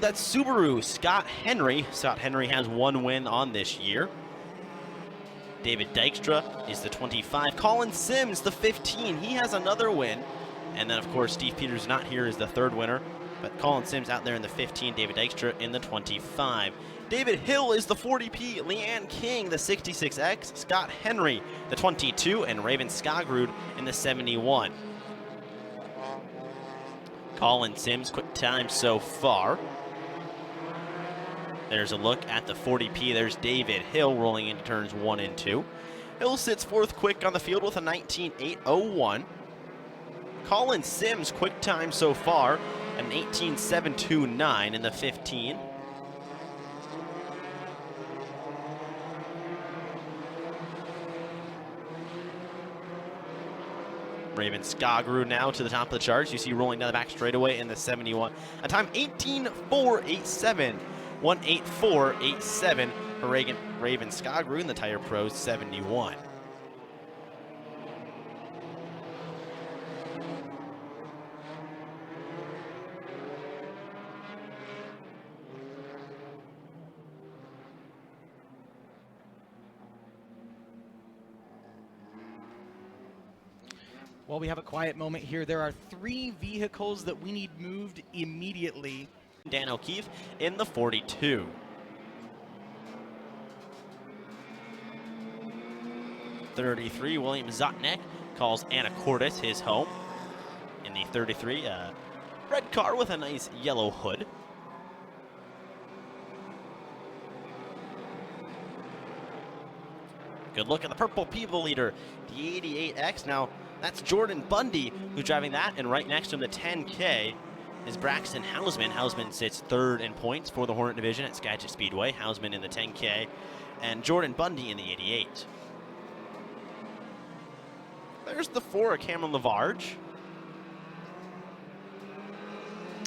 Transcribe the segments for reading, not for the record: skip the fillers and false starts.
that's Subaru, Scott Henry. Scott Henry has 1 win on this year. David Dykstra is the 25. Colin Sims, the 15. He has another win. And then, of course, Steve Peters not here is the 3rd winner. But Colin Sims out there in the 15. David Dykstra in the 25. David Hill is the 40P. Leanne King, the 66X. Scott Henry, the 22. And Raven Skagrud in the 71. Colin Sims, quick time so far. There's a look at the 40P. There's David Hill rolling into turns 1 and 2. Hill sits 4th quick on the field with a 19.801. Colin Sims, quick time so far, an 18.729 in the 15. Raven Skagrud now to the top of the charts. You see rolling down the back straightaway in the 71. A time 18.487. 184.87 for Raven Skagrud in the Tire Pros 71. Well, we have a quiet moment here. There are 3 vehicles that we need moved immediately. Dan O'Keefe in the 42. .33, William Zotnek calls Anacortes his home. In the 33, red car with a nice yellow hood. Good look at the purple people leader, the 88X. Now, that's Jordan Bundy who's driving that, and right next to him, the 10K, is Braxton Hausman. Hausman sits 3rd in points for the Hornet division at Skagit Speedway. Hausman in the 10K, and Jordan Bundy in the 88. There's the 4 of Cameron Lavarge.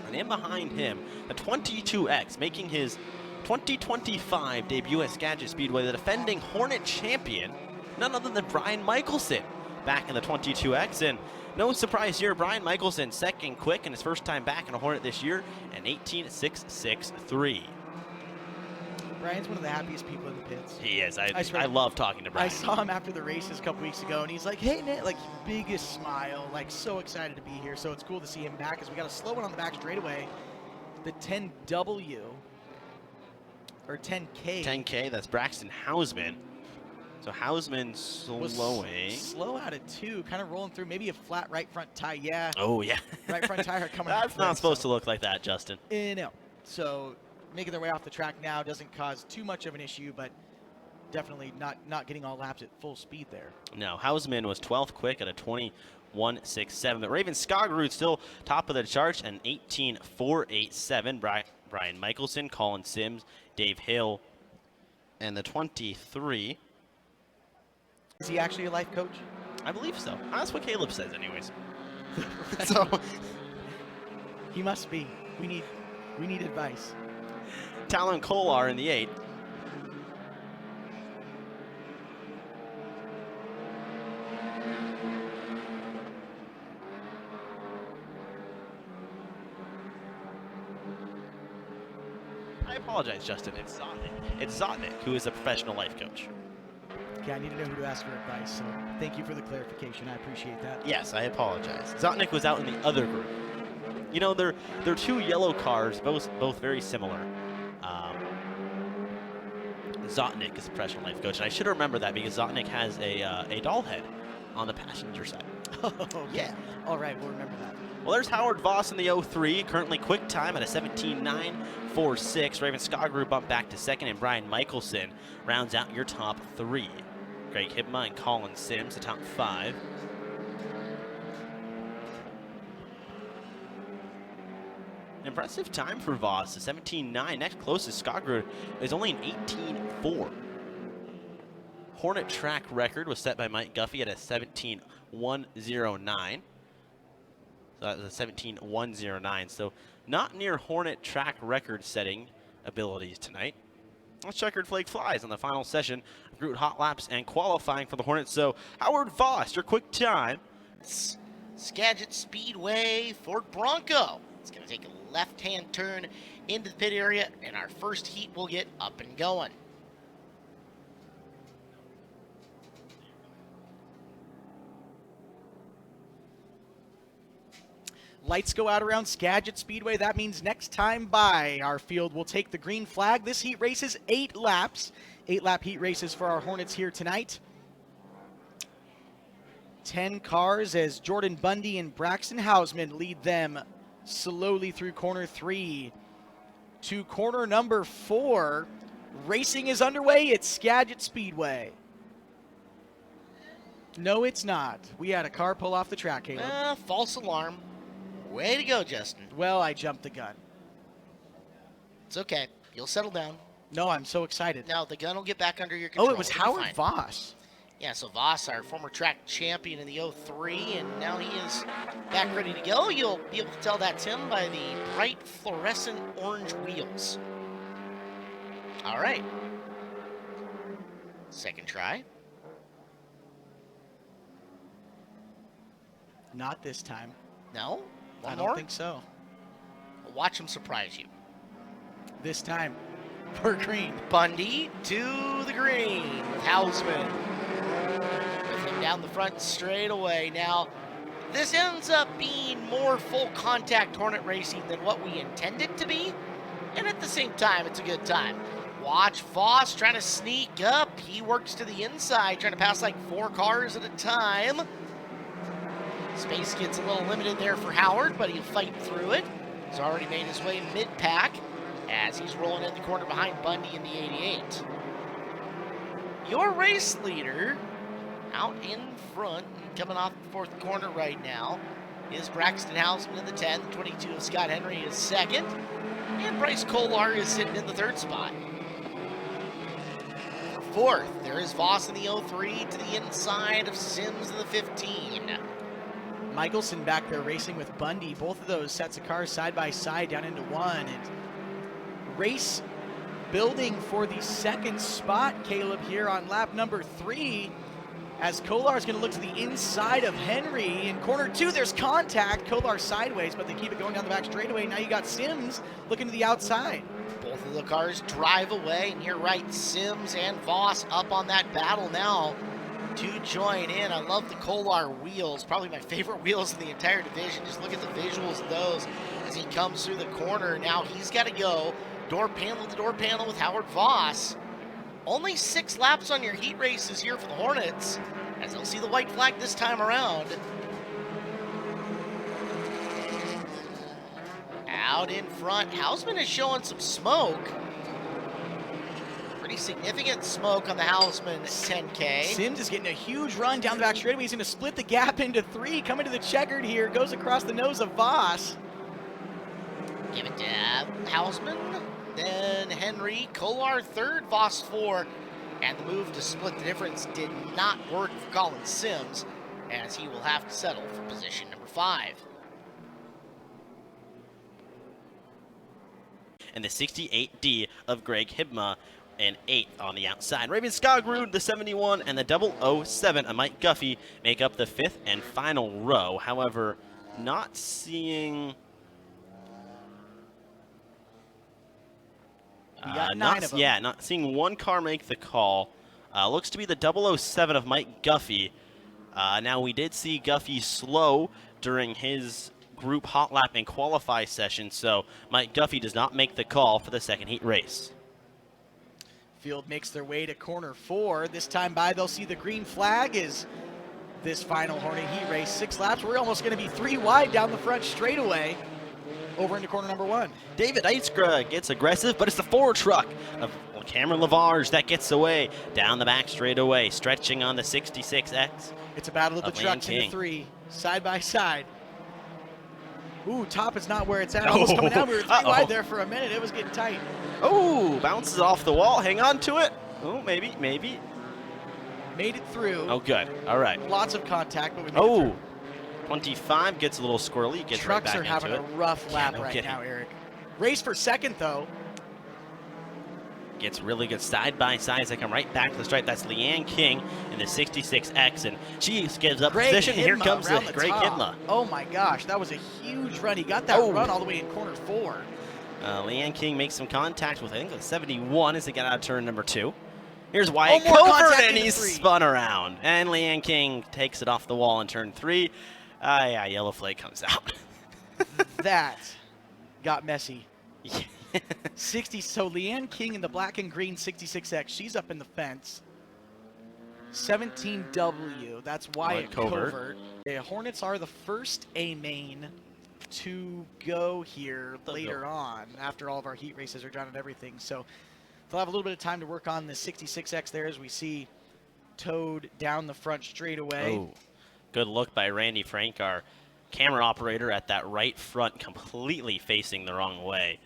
And in behind him, the 22X, making his 2025 debut at Skagit Speedway, the defending Hornet champion, none other than Brian Michelson, back in the 22X. And no surprise here, Brian Michelson, 2nd quick and his first time back in a Hornet this year, an 18.663. Brian's one of the happiest people in the pits. He is. I love talking to Brian. I saw him after the races a couple weeks ago, and he's like, hey, Nick, like, biggest smile, like, so excited to be here. So it's cool to see him back, as we got a slow one on the back straightaway. The 10W, or 10K. 10K, that's Braxton Hausman. So Hausman slowing. Slow out of 2, kind of rolling through, maybe a flat right front tire. Yeah. Oh, yeah. Right front tire coming out. That's not supposed to look like that, Justin. No. So making their way off the track now doesn't cause too much of an issue, but definitely not getting all laps at full speed there. No, Hausman was 12th quick at a 21.67. But Raven Skagrud still top of the charts, an 18.487. Brian Michelson, Colin Sims, Dave Hill, and the 23. Is he actually a life coach? I believe so. That's what Caleb says anyways. So he must be. We need advice. Talon Kolar in the 8. I apologize, Justin. It's Zotnik. It's Zotnik, who is a professional life coach. Okay, I need to know who to ask for advice, so thank you for the clarification. I appreciate that. Yes, I apologize. Zotnik was out in the other group. You know, they're 2 yellow cars, both very similar. Zotnik is a professional life coach, and I should remember that because Zotnik has a doll head on the passenger side. Oh, okay. Yeah. All right, we'll remember that. Well, there's Howard Voss in the 03, currently quick time at a 17.946. Raven Skagrud bumped back to 2nd, and Brian Michelson rounds out your top 3. Greg Hibma and Colin Sims, the top 5. Impressive time for Voss, a 17.9. Next closest, Skagrud, is only an 18.4. Hornet track record was set by Mike Guffey at a 17.109. So that was a 17.109. So not near Hornet track record setting abilities tonight. Checkered flag flies on the final session of Groot Hot Laps and qualifying for the Hornets. So Howard Voss, your quick time. Skagit Speedway Ford Bronco. It's going to take a left-hand turn into the pit area, and our first heat will get up and going. Lights go out around Skagit Speedway. That means next time by, our field will take the green flag. This heat race is 8 laps. 8-lap heat races for our Hornets here tonight. 10 cars as Jordan Bundy and Braxton Hausman lead them slowly through corner 3 to corner number 4. Racing is underway at Skagit Speedway. No, it's not. We had a car pull off the track, Caleb. False alarm. Way to go, Justin. Well, I jumped the gun. It's okay. You'll settle down. No, I'm so excited. Now, the gun will get back under your control. Oh, it was It'll be Howard fine. Voss. Yeah, so Voss, our former track champion in the 03, and now he is back ready to go. You'll be able to tell that's him by the bright fluorescent orange wheels. All right. Second try. Not this time. No? One I more? don't think so. Watch him surprise you. This time, for green. Bundy to the green with Hausman. With him down the front straight away. Now, this ends up being more full contact Hornet racing than what we intended to be. And at the same time, it's a good time. Watch Voss trying to sneak up. He works to the inside, trying to pass like 4 cars at a time. Space gets a little limited there for Howard, but he'll fight through it. He's already made his way mid-pack as he's rolling in the corner behind Bundy in the 88. Your race leader out in front and coming off the 4th corner right now is Braxton Hausman in the 10. The 22 of Scott Henry is 2nd. And Bryce Kolar is sitting in the 3rd spot. 4th, there is Voss in the 03 to the inside of Sims in the 15. Michelson back there racing with Bundy. Both of those sets of cars side by side down into one. And race building for the 2nd spot, Caleb, here on lap number 3. As Kolar's going to look to the inside of Henry. In corner 2, there's contact. Kolar sideways, but they keep it going down the back straightaway. Now you got Sims looking to the outside. Both of the cars drive away, and you're right, Sims and Voss up on that battle now to join in. I love the Kolar wheels, probably my favorite wheels in the entire division. Just look at the visuals of those as he comes through the corner. Now he's got to go door panel to door panel with Howard Voss. Only 6 laps on your heat races here for the Hornets, as they'll see the white flag this time around. Out in front, Hausman is showing some smoke. Pretty significant smoke on the Hausman 10K. Sims is getting a huge run down the back straightaway. He's going to split the gap into 3, coming to the checkered here, goes across the nose of Voss. Give it to Hausman, then Henry, Kolar 3rd, Voss 4, and the move to split the difference did not work for Colin Sims, as he will have to settle for position number 5. And the 68D of Greg Hibma, and 8th on the outside. Raven Skogrud, the 71, and the 007 of Mike Guffey make up the 5th and final row. However, not seeing... not seeing one car make the call. Looks to be the 007 of Mike Guffey. Now, we did see Guffey slow during his group hot lap and qualify session, so Mike Guffey does not make the call for the 2nd heat race. Field makes their way to corner 4. This time by, they'll see the green flag is this final Hornet heat race. 6 laps. We're almost going to be 3 wide down the front straightaway over into corner number 1. David Eitzgra gets aggressive, but it's the forward truck of Cameron Lavarge that gets away down the back straightaway, stretching on the 66X. It's a battle of the trucks King. into 3, side by side. Ooh, top is not where it's at. Almost coming down. We were 3 wide there for a minute. It was getting tight. Oh, bounces off the wall. Hang on to it. Oh, maybe. Made it through. Oh, good. All right. Lots of contact, but we made it through. 25 gets a little squirrely. Gets right Trucks back are having into a it. rough lap no right kidding. now, Eric. Race for 2nd, though. Gets really good side by side as they come right back to the stripe. That's Leanne King in the 66X, and she gives up position. Here comes the Greg Hidma. Oh my gosh, that was a huge run. He got that run all the way in corner 4. Leanne King makes some contact with, I think, 71 as they get out of turn number 2. Here's Wyatt more Covert, contact and into he's 3. spun around. And Leanne King takes it off the wall in turn 3. Yeah, yellow flag comes out. That got messy. 60. So Leanne King in the black and green 66X, she's up in the fence. 17W, that's Wyatt Covert. The Hornets are the first A main to go here later on after all of our heat races are done and everything. So they'll have a little bit of time to work on the 66X there as we see Toad down the front straightaway. Oh, good look by Randy Frank, our camera operator at that right front, completely facing the wrong way.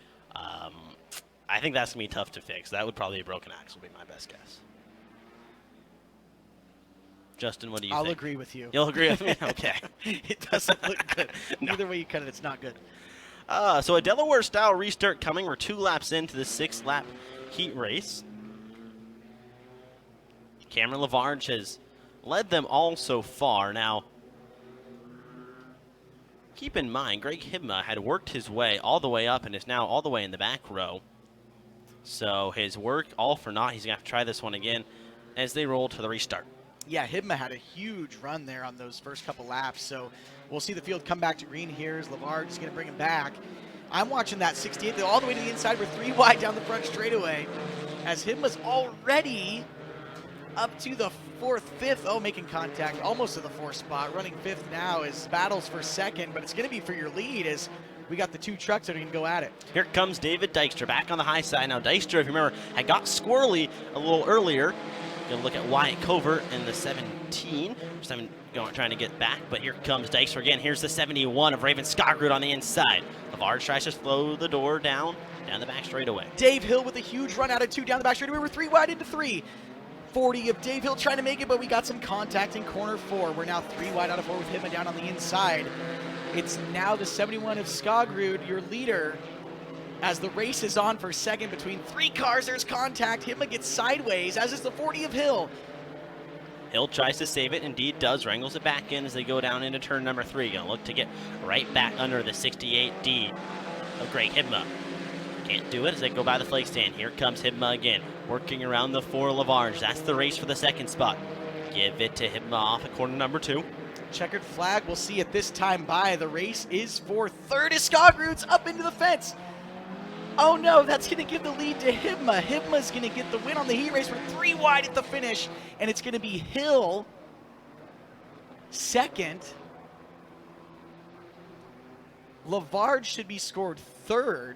I think that's going to be tough to fix. That would probably be a broken axle, would be my best guess. Justin, what do you think? I'll agree with you. You'll agree with me? Okay. It doesn't look good. No. Either way you cut it, it's not good. So a Delaware-style restart coming. We're 2 laps into the 6-lap heat race. Cameron Lavarge has led them all so far. Now, keep in mind, Greg Hibma had worked his way all the way up and is now all the way in the back row. So his work all for naught. He's going to have to try this one again as they roll to the restart. Yeah, Hibma had a huge run there on those first couple laps, so we'll see the field come back to green here as Lavarge is going to bring him back. I'm watching that 68 all the way to the inside. We're 3 wide down the front straightaway as Hibma's already up to the 4th, 5th. Oh, making contact almost to the 4th spot. Running 5th now is battles for 2nd, but it's going to be for your lead as we got the 2 trucks that are going to go at it. Here comes David Dykstra back on the high side. Now Dykstra, if you remember, had got squirrely a little earlier. Going to look at Wyatt Covert in the 17. Trying to get back, but here comes Dykstra again. Here's the 71 of Raven Skagit on the inside. Lavarge tries to slow the door down the back straightaway. Dave Hill with a huge run out of 2 down the back straightaway. We're 3 wide into 3. 40 of Dave Hill trying to make it, but we got some contact in corner 4. We're now 3 wide out of 4 with Hibma down on the inside. It's now the 71 of Skagit, your leader. As the race is on for 2nd between 3 cars, there's contact. Hibma gets sideways, as is the 40 of Hill. Hill tries to save it, indeed does, wrangles it back in as they go down into turn number 3. Gonna look to get right back under the 68D of Greg Hibma. Can't do it as they go by the flag stand. Here comes Hibma again, working around the 4 Lavarge. That's the race for the 2nd spot. Give it to Hibma off at corner number 2. Checkered flag, we'll see it this time by. The race is for 3rd as Skagit's up into the fence. Oh no, that's going to give the lead to Hibma. Hibma's going to get the win on the heat race. We're 3 wide at the finish, and it's going to be Hill 2nd. Lavarge should be scored 3rd.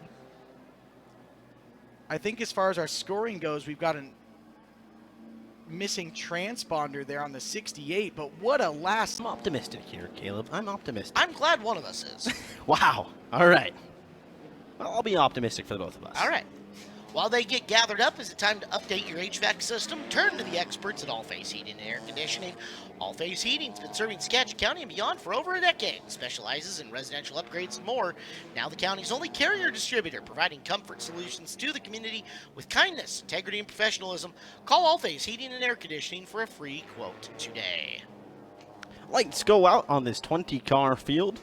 I think as far as our scoring goes, we've got a missing transponder there on the 68, but what a last... I'm optimistic here, Caleb. I'm optimistic. I'm glad one of us is. Wow. All right. Well, I'll be optimistic for the both of us. All right. While they get gathered up, is it time to update your HVAC system? Turn to the experts at All Phase Heating and Air Conditioning. All Phase Heating's been serving Skagit County and beyond for over a decade. Specializes in residential upgrades and more. Now the county's only carrier distributor, providing comfort solutions to the community with kindness, integrity, and professionalism. Call All Phase Heating and Air Conditioning for a free quote today. Lights go out on this 20-car field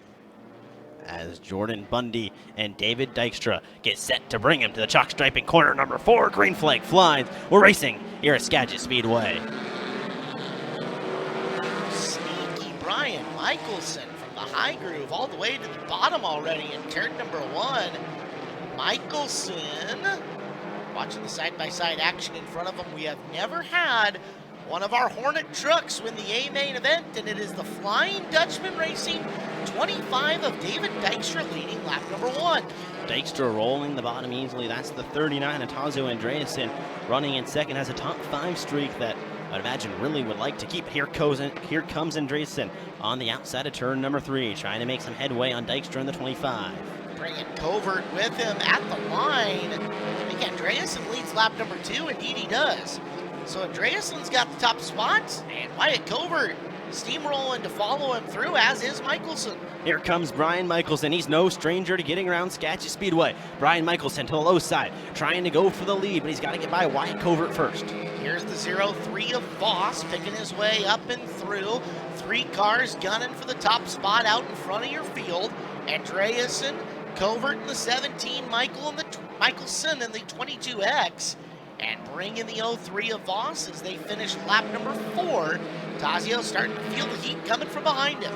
as Jordan Bundy and David Dykstra get set to bring him to the chalk stripe in corner number 4. Green flag flies. We're racing here at Skagit Speedway. Sneaky Brian Michelson from the high groove all the way to the bottom already in turn number 1. Michelson, watching the side-by-side action in front of him. We have never had one of our Hornet trucks win the A-Main event, and it is the Flying Dutchman Racing 25 of David Dykstra leading lap number 1. Dykstra rolling the bottom easily. That's the 39 of Tazo Andreasen running in 2nd. Has a top 5 streak that I'd imagine really would like to keep. Here comes Andreasen on the outside of turn number 3, trying to make some headway on Dykstra in the 25. Bringing Covert with him at the line. I think Andreasen leads lap number 2. Indeed he does. So Andreasen's got the top spots, and Wyatt Covert steamrolling to follow him through, as is Michelson. Here comes Brian Michelson. He's no stranger to getting around Skagit Speedway. Brian Michelson to the low side, trying to go for the lead, but he's got to get by Wyatt Covert first. Here's the 0-3 of Voss picking his way up and through. 3 cars gunning for the top spot out in front of your field. Andreasen Covert in the 17, Michelson in the 22X, and bring in the 03 of Voss as they finish lap number 4. Tazio starting to feel the heat coming from behind him.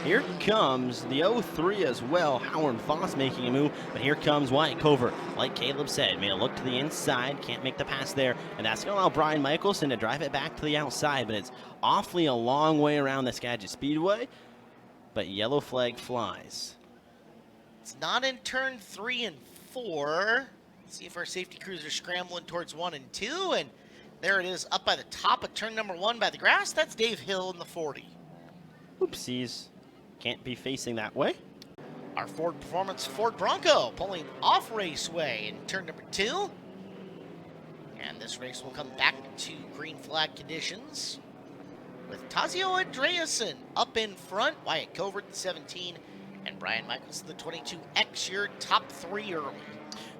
Here comes the 03 as well. Howard Voss making a move, but here comes Wyatt Covert. Like Caleb said, made a look to the inside, can't make the pass there, and that's going to allow Brian Michelson to drive it back to the outside, but it's awfully a long way around the Skagit Speedway, but yellow flag flies. It's not in turn 3 and 4. Let's see if our safety crews are scrambling towards 1 and 2, and there it is up by the top of turn number 1 by the grass. That's Dave Hill in the 40. Oopsies. Can't be facing that way. Our Ford Performance Ford Bronco pulling off raceway in turn number 2. And this race will come back to green flag conditions with Tazio Andreasen up in front, Wyatt Covert the 17, and Brian Michelson the 22X, your top 3 early.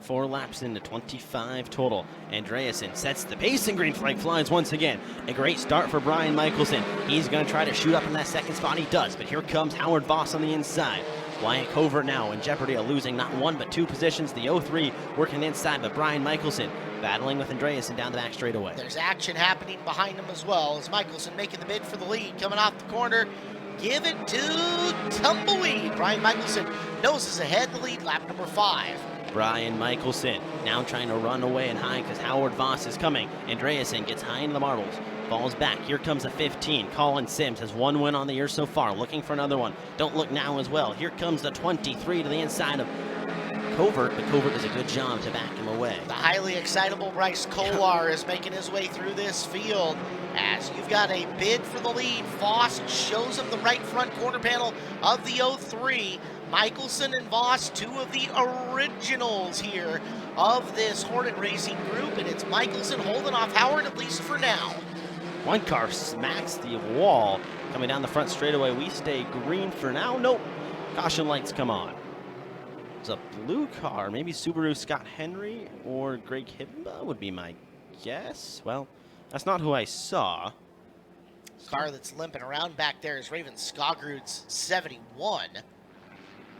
4 laps into 25 total. Andreasen sets the pace and green flag flies once again. A great start for Brian Michelson. He's going to try to shoot up in that second spot. He does, but here comes Howard Voss on the inside. Wyatt Covert now in jeopardy of losing not 1 but 2 positions. The 03 working inside, but Brian Michelson battling with Andreasen down the back straightaway. There's action happening behind him as well as Michelson making the bid for the lead, coming off the corner. Give it to Tumbleweed. Brian Michelson noses ahead, the lead, lap number 5. Brian Michelson now trying to run away and high because Howard Voss is coming. Andreasen gets high in the marbles, falls back. Here comes the 15. Colin Sims has 1 win on the year so far, looking for another one. Don't look now as well. Here comes the 23 to the inside of Covert, but Covert does a good job to back him away. The highly excitable Bryce Kolar is making his way through this field as you've got a bid for the lead. Voss shows him the right front corner panel of the 03. Michelson and Voss, 2 of the originals here of this Hornet Racing group, and it's Michelson holding off Howard, at least for now. One car smacks the wall coming down the front straightaway. We stay green for now. Nope. Caution lights come on. It's a blue car. Maybe Subaru Scott Henry or Greg Himba would be my guess. Well, that's not who I saw. Car that's limping around back there is Raven Skogrud's 71.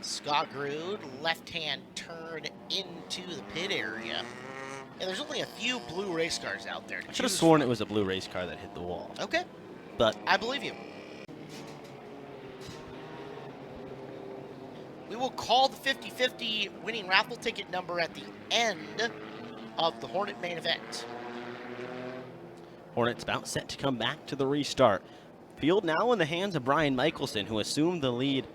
Skogrud, left-hand turn into the pit area. And there's only a few blue race cars out there. I should have sworn it was a blue race car that hit the wall. Okay. But I believe you. We will call the 50-50 winning raffle ticket number at the end of the Hornet main event. Hornets about set to come back to the restart. Field now in the hands of Brian Michelson, who assumed the lead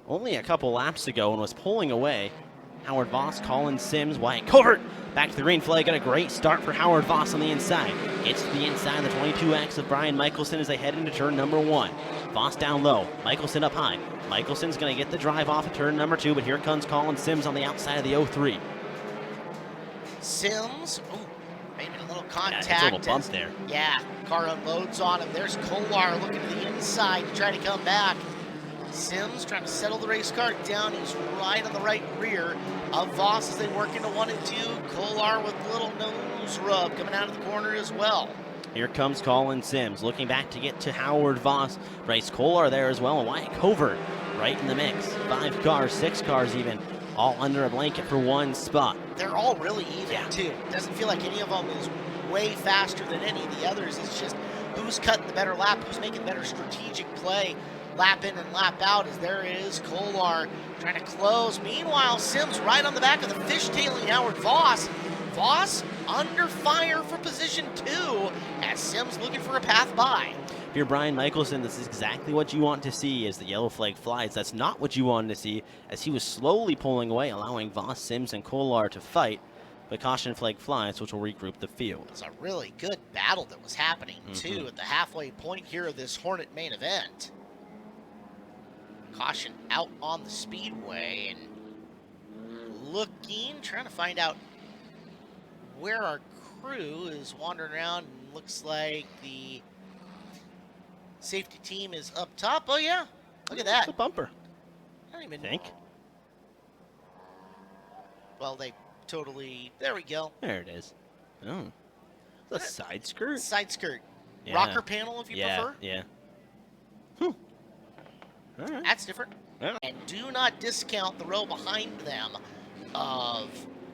only a couple laps ago and was pulling away. Howard Voss, Colin Sims, Wyatt Covert back to the green flag. Got a great start for Howard Voss on the inside. Gets to the inside of the 22X of Brian Michelson as they head into turn number 1. Voss down low, Michelson up high. Michelson's going to get the drive off of turn number 2, but here comes Colin Sims on the outside of the 03. Sims, maybe a little contact. Yeah, it's a little bump there. Yeah, car unloads on him. There's Kolar looking to the inside to try to come back. Sims trying to settle the race car down. He's right on the right rear of Voss as they work into 1 and 2. Kolar with a little nose rub coming out of the corner as well. Here comes Colin Sims looking back to get to Howard Voss. Bryce Kolar there as well. And Wyatt Covert right in the mix. 5 cars, 6 cars even, all under a blanket for 1 spot. They're all really even too. Doesn't feel like any of them is way faster than any of the others. It's just who's cutting the better lap, who's making better strategic play. Lap in and lap out as there is Kolar trying to close. Meanwhile, Sims right on the back of the fishtailing Howard Voss. Voss under fire for position 2 as Sims looking for a path by. If you're Brian Michelson, this is exactly what you want to see as the yellow flag flies. That's not what you wanted to see as he was slowly pulling away, allowing Voss, Sims, and Kolar to fight. But caution flag flies, which will regroup the field. It's a really good battle that was happening, too, at the halfway point here of this Hornet main event. Caution out on the speedway and looking, trying to find out where our crew is wandering around. And looks like the safety team is up top. Oh, yeah. Look at that. It's a bumper. I don't even think. Well, they totally. There we go. There it is. Oh. It's a side skirt? Side skirt. Yeah. Rocker panel, if you prefer. Yeah. All right. That's different. Yeah. And do not discount the row behind them of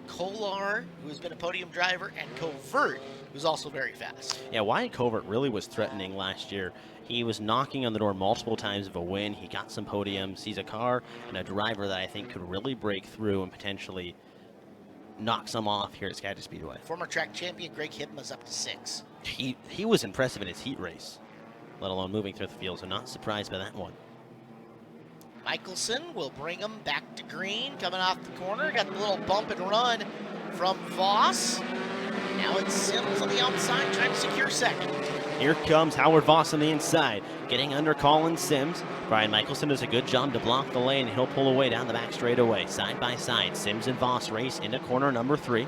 Kolar, who has been a podium driver, and Covert, who's also very fast. Yeah, Wyatt Covert really was threatening last year. He was knocking on the door multiple times of a win. He got some podiums. He's a car and a driver that I think could really break through and potentially knock some off here at Skagit Speedway. Former track champion Greg Hibma's up to 6. He was impressive in his heat race, let alone moving through the field, so not surprised by that one. Michelson will bring him back to green, coming off the corner. Got the little bump and run from Voss. Now it's Sims on the outside trying to secure second. Here comes Howard Voss on the inside, getting under Colin Sims. Brian Michelson does a good job to block the lane. He'll pull away down the back straightaway. Side by side, Sims and Voss race into corner number 3.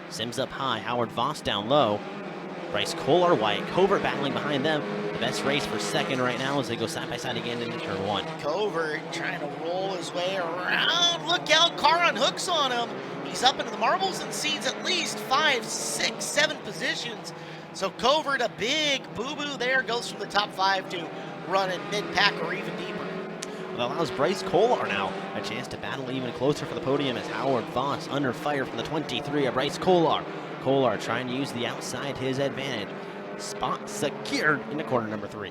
Sims up high, Howard Voss down low. Bryce Kolar, Wyatt Covert battling behind them. The best race for second right now as they go side by side again into turn 1. Covert trying to roll his way around. Look out, car on hooks on him. He's up into the marbles and seeds at least 5, 6, 7 positions. So Covert, a big boo-boo there, goes from the top 5 to running mid-pack or even deeper. That allows Bryce Kolar now a chance to battle even closer for the podium as Howard Voss under fire from the 23 of Bryce Kolar. Kolar trying to use the outside his advantage. Spot secured into corner number 3.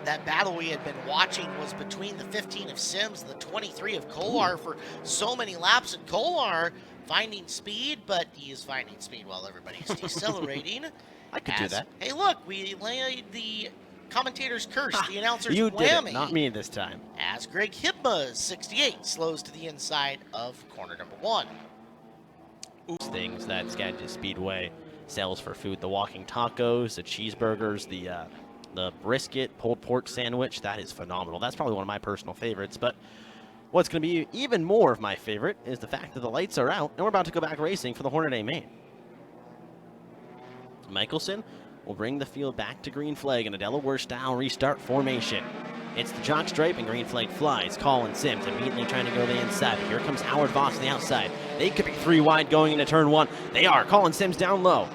That battle we had been watching was between the 15 of Sims and the 23 of Kolar for so many laps, and Kolar finding speed, but he is finding speed while everybody's decelerating. I could do that. Hey, look, we laid the commentator's curse, the announcer's You whammy. did it, not me this time. As Greg Hibma's 68 slows to the inside of corner number 1. Things that Skagit Speedway sells for food: the walking tacos, the cheeseburgers, the brisket pulled pork sandwich. That is phenomenal. That's probably one of my personal favorites. But what's going to be even more of my favorite is the fact that the lights are out and we're about to go back racing for the Hornet A main. Michelson will bring the field back to green flag in a Delaware-style restart formation. It's the jock stripe and green flag flies. Colin Sims immediately trying to go to the inside. But here comes Howard Voss on the outside. They could be 3 wide going into turn 1. They are. Colin Sims down low.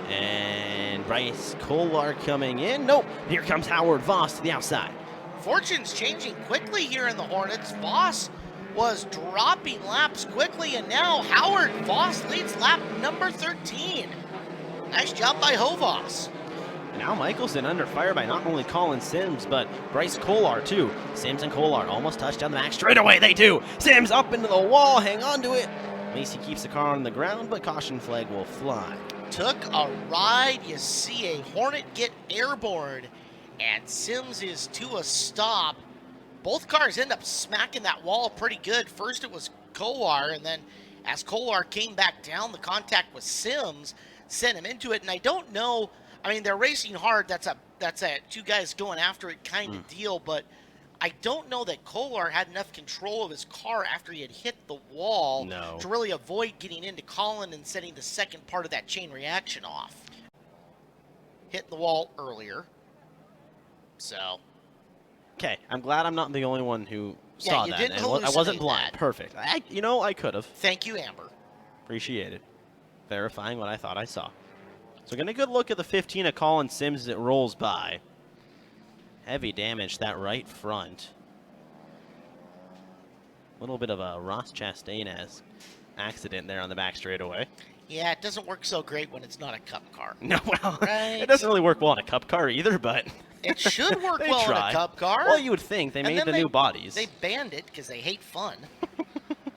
And Bryce Kolar coming in. Nope. Here comes Howard Voss to the outside. Fortune's changing quickly here in the Hornets. Voss was dropping laps quickly, and now Howard Voss leads lap number 13. Nice job by Hovos. Now Michelson under fire by not only Colin Sims, but Bryce Kolar too. Sims and Kolar almost touch down the back straightaway. They do. Sims up into the wall. Hang on to it. At least he keeps the car on the ground, but caution flag will fly. Took a ride. You see a Hornet get airborne, and Sims is to a stop. Both cars end up smacking that wall pretty good. First it was Kolar, and then as Kolar came back down, the contact with Sims sent him into it. And I don't know, I mean, they're racing hard. That's a 2 guys going after it kind of deal, but I don't know that Kolar had enough control of his car after he had hit the wall to really avoid getting into Colin and setting the second part of that chain reaction off. Hit the wall earlier. So. Okay, I'm glad I'm not the only one who saw that. Didn't And I wasn't blind. that. Perfect. I could have. Thank you, Amber. Appreciate it. Verifying what I thought I saw. So getting a good look at the 15 of Colin Sims as it rolls by. Heavy damage that right front. A little bit of a Ross Chastain-esque accident there on the back straightaway. Yeah, it doesn't work so great when it's not a cup car. No, well, right? It doesn't really work well in a cup car either, but it should work they well try. in a cup car. Well, you would think. They made the new bodies. They banned it because they hate fun.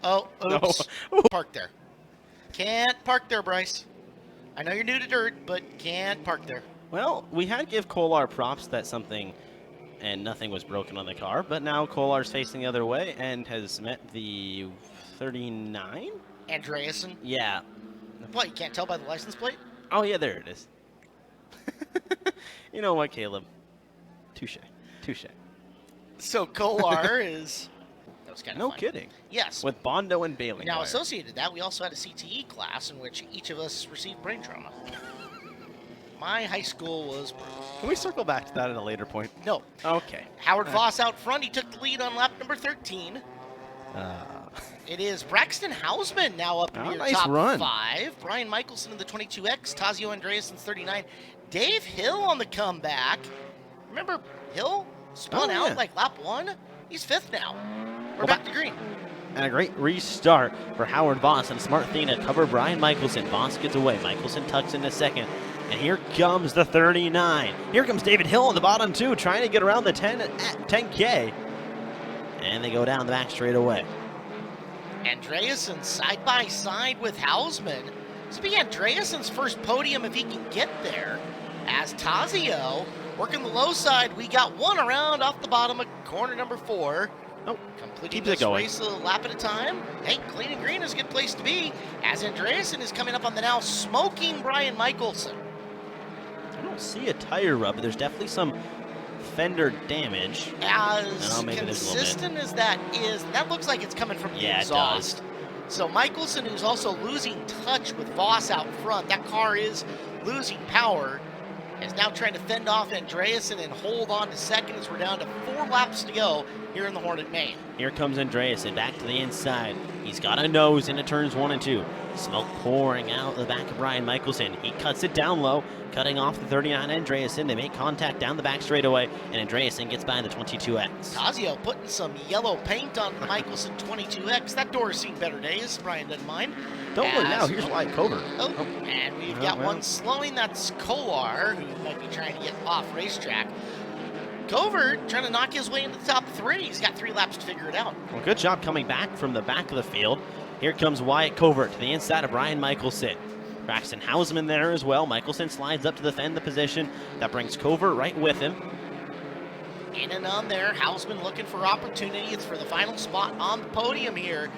Oh, No. oops. Park there. Can't park there, Bryce. I know you're new to dirt, but can't park there. Well, we had to give Kolar props that something and nothing was broken on the car, but now Kolar's facing the other way and has met the 39? Andreasen? Yeah. What, you can't tell by the license plate? Oh, yeah, there it is. You know what, Caleb? Touche. Touche. So Kolar is... That was kind of No fun. kidding. Yes. With Bondo and Bailey. Now, associated with that, we also had a CTE class in which each of us received brain trauma. My high school was... Can we circle back to that at a later point? No. Okay. Howard Voss out front. He took the lead on lap number 13. It is Braxton Hausman now up near nice top run. 5. Brian Michelson in the 22X. Tazio Andreasen's 39. Dave Hill on the comeback. Remember Hill spun out like lap 1? He's 5th now. We're Well, back to green. And a great restart for Howard Voss, and a smart thing to cover Brian Michelson. Voss gets away. Michelson tucks into second. And here comes the 39. Here comes David Hill on the bottom, too, trying to get around the 10K. And they go down the back straight away. Andreasen side by side with Hausman. This will be Andreasen's first podium if he can get there. As Tazio, working the low side, we got one around off the bottom of corner number 4. Nope. Completing Keeps it this going. race a lap at a time. Hey, clean and green is a good place to be. As Andreasen is coming up on the now smoking Brian Michelson. I don't see a tire rub, but there's definitely some fender damage. As maybe there's a little bit. consistent as that is, that looks like it's coming from the Yeah, it exhaust. So Michelson, who's also losing touch with Voss out front, that car is losing power, is now trying to fend off Andreasen and hold on to second as we're down to 4 laps to go here in the Hornet main. Here comes Andreasen back to the inside. He's got a nose into turns 1 and 2. Smoke pouring out the back of Brian Michelson. He cuts it down low, cutting off the 39 Andreasen. They make contact down the back straightaway, and Andreasen gets by the 22X. Tazio putting some yellow paint on the Michelson 22X. That door's seen better days. Brian doesn't mind. Don't look now. Here's Wyatt Covert. Oh, and we've got one slowing. That's Kolar, who might be trying to get off racetrack. Covert trying to knock his way into the top 3. He's got 3 laps to figure it out. Well, good job coming back from the back of the field. Here comes Wyatt Covert to the inside of Brian Michelson. Braxton Hausman there as well. Michelson slides up to defend the position. That brings Covert right with him. In and on there, Hausman looking for opportunity. It's for the final spot on the podium here.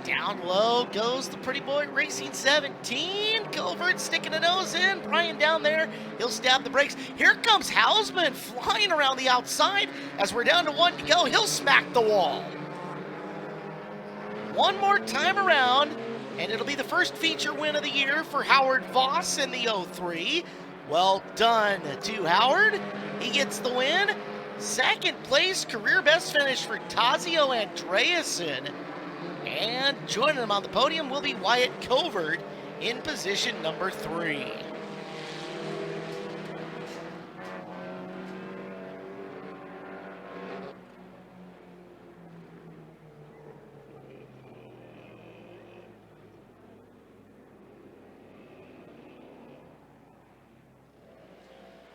Down low goes the pretty boy racing 17. Covert sticking a nose in. Brian down there. He'll stab the brakes. Here comes Hausman flying around the outside. As we're down to 1 to go, he'll smack the wall. One more time around, and it'll be the first feature win of the year for Howard Voss in the 03. Well done to Howard. He gets the win. Second place, career best finish for Tazio Andreasen. And joining him on the podium will be Wyatt Covert in position number 3.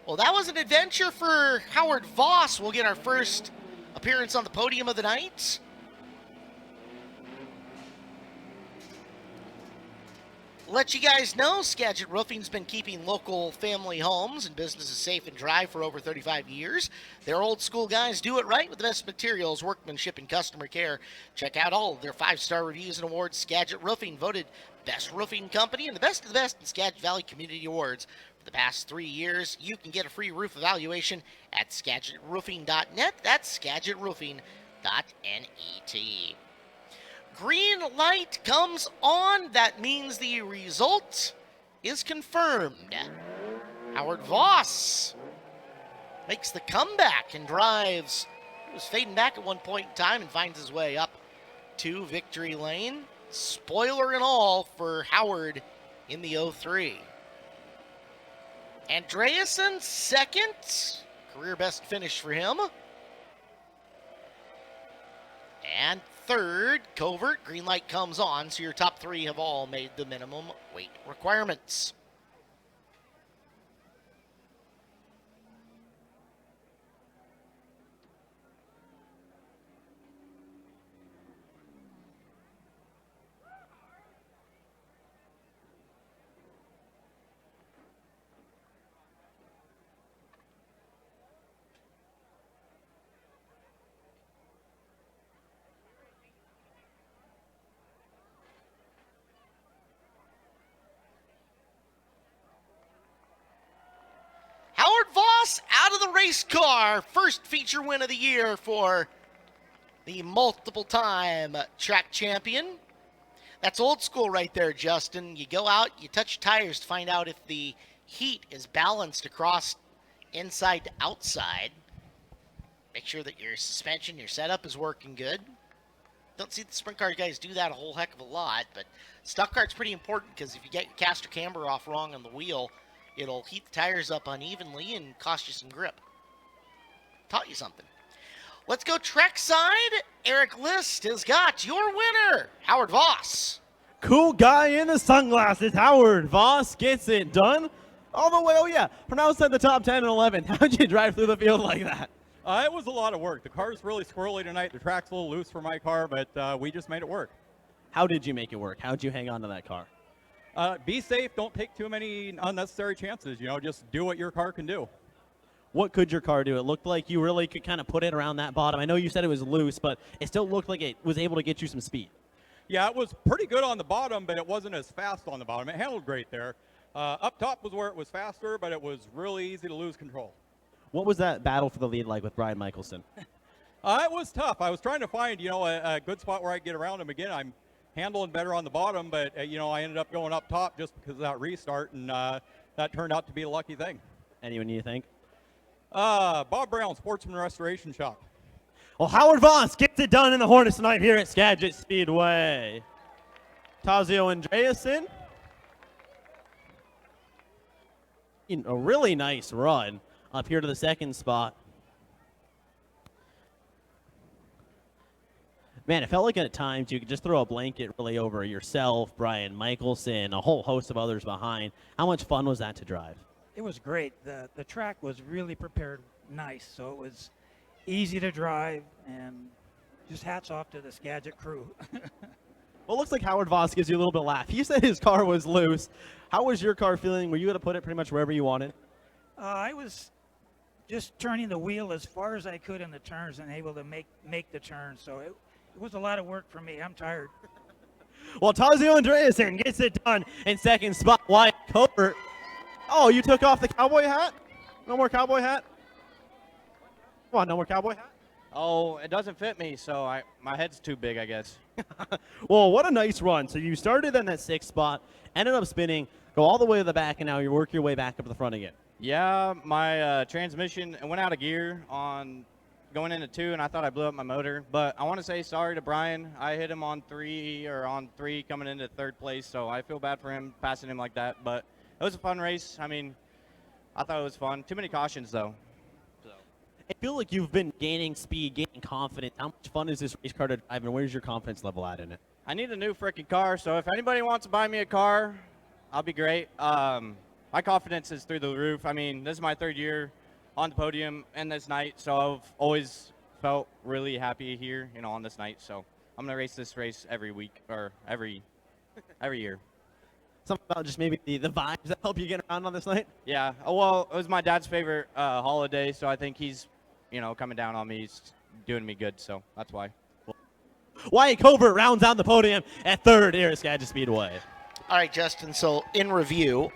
Well, that was an adventure for Howard Voss. We'll get our first appearance on the podium of the night. Let you guys know, Skagit Roofing's been keeping local family homes and businesses safe and dry for over 35 years. Their old school guys do it right with the best materials, workmanship, and customer care. Check out all of their 5-star reviews and awards. Skagit Roofing voted best roofing company and the best of the best in Skagit Valley Community Awards. For the past 3 years, you can get a free roof evaluation at SkagitRoofing.net. That's SkagitRoofing.net. Green light comes on. That means the result is confirmed. Howard Voss makes the comeback and drives. He was fading back at one point in time and finds his way up to victory lane. Spoiler and all for Howard in the 03. Andreasen second. Career best finish for him. And third, Covert. Green light comes on, so your top 3 have all made the minimum weight requirements. Howard Voss out of the race car. First feature win of the year for the multiple-time track champion. That's old school right there, Justin. You go out, you touch your tires to find out if the heat is balanced across inside to outside. Make sure that your suspension, your setup is working good. Don't see the sprint car guys do that a whole heck of a lot, but stock car's pretty important because if you get your caster camber off wrong on the wheel, it'll heat the tires up unevenly and cost you some grip. Taught you something. Let's go Trek side. Eric List has got your winner, Howard Voss. Cool guy in the sunglasses, Howard Voss gets it done all the way. Oh yeah, pronounced at the top 10 and 11. How'd you drive through the field like that? It was a lot of work. The car's really squirrely tonight. The track's a little loose for my car, but we just made it work. How did you make it work? How'd you hang on to that car? Be safe. Don't take too many unnecessary chances. You know, just do what your car can do. What could your car do? It looked like you really could kind of put it around that bottom. I know you said it was loose, but it still looked like it was able to get you some speed. Yeah, it was pretty good on the bottom, but it wasn't as fast on the bottom. It handled great there. Up top was where it was faster, but it was really easy to lose control. What was that battle for the lead like with Brian Michelson? It was tough. I was trying to find, a good spot where I could get around him again. I'm handling better on the bottom, but, I ended up going up top just because of that restart, and that turned out to be a lucky thing. Anyone you think? Bob Brown, Sportsman Restoration Shop. Well, Howard Voss gets it done in the Hornets tonight here at Skagit Speedway. Tazio Andreasen. In a really nice run up here to the second spot. Man, it felt like at times you could just throw a blanket really over yourself, Brian Michelson, a whole host of others behind. How much fun was that to drive? It was great. The track was really prepared nice, so it was easy to drive, and just hats off to the Skagit crew. Well, it looks like Howard Voss gives you a little bit of laugh. He said his car was loose. How was your car feeling? Were you going to put it pretty much wherever you wanted? I was just turning the wheel as far as I could in the turns and able to make the turn, so it was a lot of work for me. I'm tired. Well, Tazio Andreasen gets it done in second spot. Wyatt Covert. Oh, you took off the cowboy hat? No more cowboy hat? Come on, no more cowboy hat? Oh, it doesn't fit me, so my head's too big, I guess. Well, what a nice run. So you started in that sixth spot, ended up spinning, go all the way to the back, and now you work your way back up to the front again. Yeah, my transmission went out of gear on going into 2, and I thought I blew up my motor. But I want to say sorry to Brian. I hit him on 3 coming into third place, so I feel bad for him passing him like that. But it was a fun race. I mean, I thought it was fun. Too many cautions, though. I feel like you've been gaining speed, gaining confidence. How much fun is this race car to drive, and where's your confidence level at in it? I need a new freaking car, so if anybody wants to buy me a car, I'll be great. My confidence is through the roof. I mean, this is my 3rd year on the podium and this night, so I've always felt really happy here, on this night. So I'm going to race this race every week or every year. Something about just maybe the vibes that help you get around on this night? Yeah. Well, it was my dad's favorite holiday, so I think he's, coming down on me. He's doing me good, so that's why. Wyatt Covert rounds out the podium at 3rd here at Skagit Speedway. All right, Justin, so in review,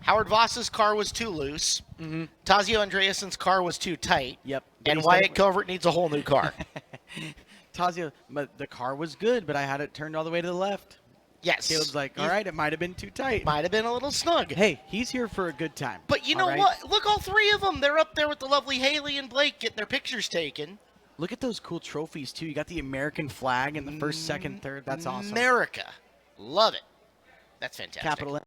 Howard Voss's car was too loose. Mm-hmm. Tazio Andreasen's car was too tight. Yep. And Wyatt Covert needs a whole new car. Tazio, but the car was good, but I had it turned all the way to the left. Yes. Caleb's like, all right, it might have been too tight. Might have been a little snug. Hey, he's here for a good time. But you know what? Look, all 3 of them. They're up there with the lovely Haley and Blake getting their pictures taken. Look at those cool trophies, too. You got the American flag in the first, second, third. That's awesome. America. Love it. That's fantastic. Capital